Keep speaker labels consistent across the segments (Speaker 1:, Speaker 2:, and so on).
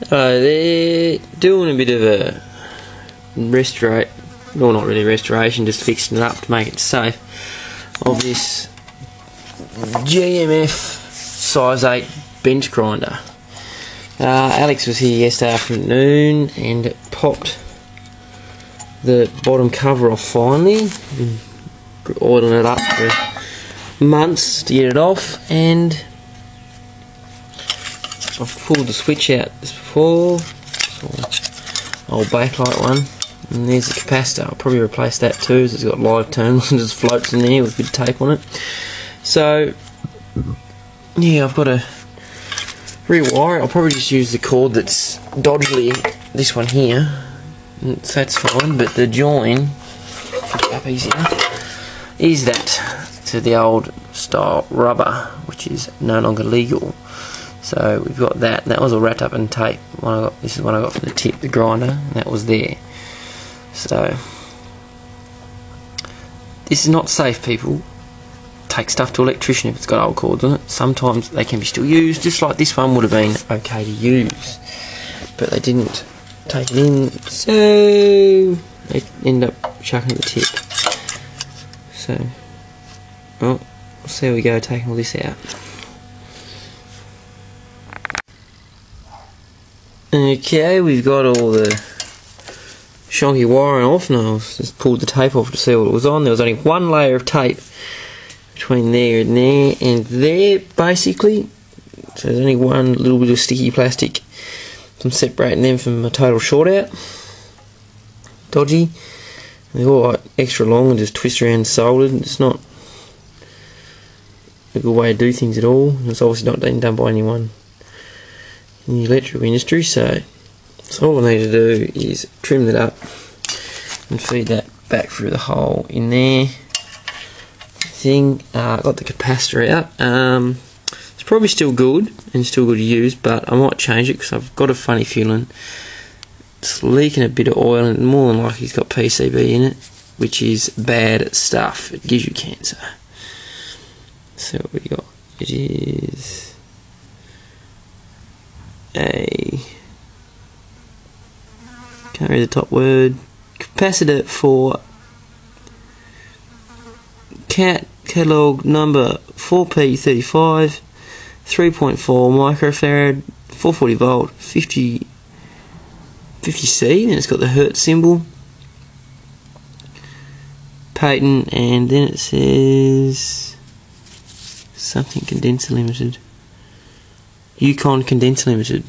Speaker 1: They're doing a bit of a well, not really restoration, just fixing it up to make it safe, of this GMF size 8 bench grinder. Alex was here yesterday afternoon and popped the bottom cover off finally. Been oiling it up for months to get it off, and I've pulled the switch out just before, old backlight one, and there's the capacitor. I'll probably replace that too, as it's got live terminals and just floats in there with a bit of tape on it. So yeah, I've got to rewire it. I'll probably just use the cord that's dodgily, this one here, so that's fine, but the join, flip it up easier, is that to the old style rubber, which is no longer legal. So we've got that, and that was all wrapped up in tape. This is one I got from the tip, the grinder, and that was there. So this is not safe, people. Take stuff to an electrician if it's got old cords on it. Sometimes they can be still used, just like this one would have been okay to use, but they didn't take it in, so they end up chucking the tip. So, well, we'll see how we go taking all this out. Okay, we've got all the shonky wiring off now. I've just pulled the tape off to see what it was on. There was only one layer of tape between there and there, basically. So there's only one little bit of sticky plastic. I'm separating them from a total short out. Dodgy. They're all like extra long and just twist around and soldered. It's not a good way to do things at all. It's obviously not being done by anyone in the electrical industry, so all I need to do is trim that up and feed that back through the hole in there. Got the capacitor out. It's probably still good and still good to use, but I might change it because I've got a funny feeling it's leaking a bit of oil, and more than likely it's got PCB in it, which is bad stuff. It gives you cancer. So what we got? It is can't read the top word, capacitor for catalog number 4P35, 3.4 microfarad, 440 volt, 50C, then it's got the Hertz symbol, patent, and then it says something condenser limited, Yukon condenser limited.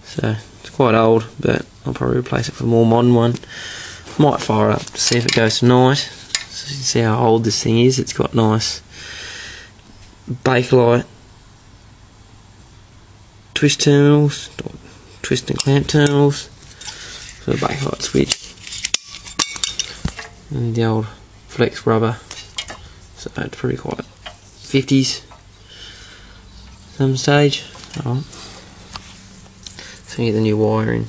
Speaker 1: So it's quite old, but I'll probably replace it for a more modern one. Might fire up to see if it goes tonight. So you can see how old this thing is. It's got nice bakelite twist terminals, twist and clamp terminals for the bakelite switch, and the old flex rubber. So it's pretty quite 50s some stage. Alright. So you get the new wiring.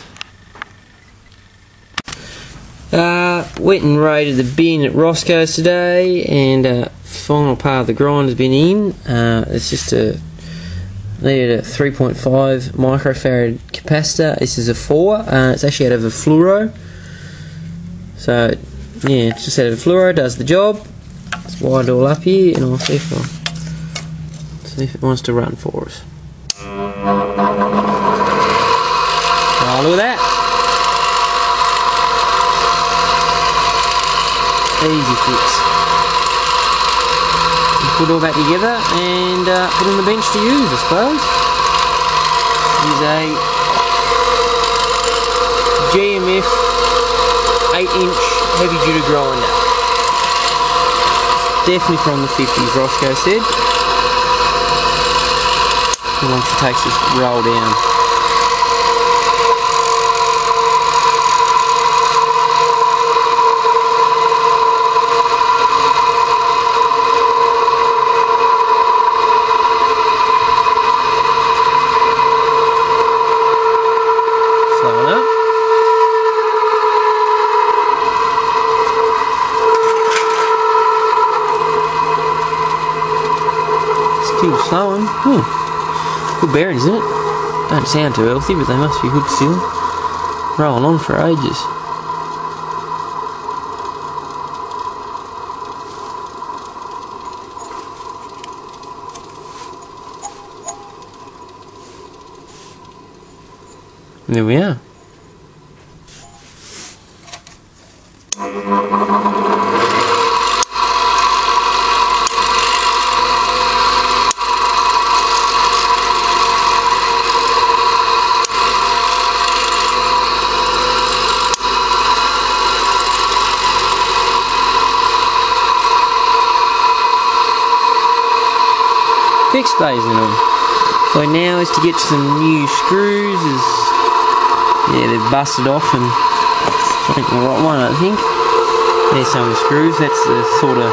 Speaker 1: Went and raided the bin at Roscoe's today, and final part of the grind has been in. It's just needed a 3.5 microfarad capacitor. This is a 4. It's actually out of a fluoro. So yeah, it's just out of a fluoro, does the job. Let's wire it all up here, and I'll see if it wants to run for us. Oh, look at that. Easy fix. Put all that together and put on the bench to use, I suppose. This is a GMF 8-inch heavy duty grinder. Definitely from the 50s, Roscoe said. How long it takes this to roll down. Still slowing. Good bearing, isn't it? Don't sound too healthy, but they must be good still. Rolling on for ages. And there we are. Fix stays in them. So now is to get some new screws. Yeah, they've busted off, and I think the right one, I think. There's some of the screws. That's the sort of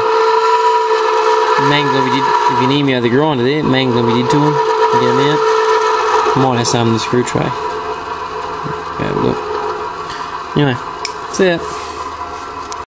Speaker 1: mangling we did. If you need me out of the grinder there, mangling we did to them. Get them out. Might have some in the screw tray. Have a look. Anyway, see ya.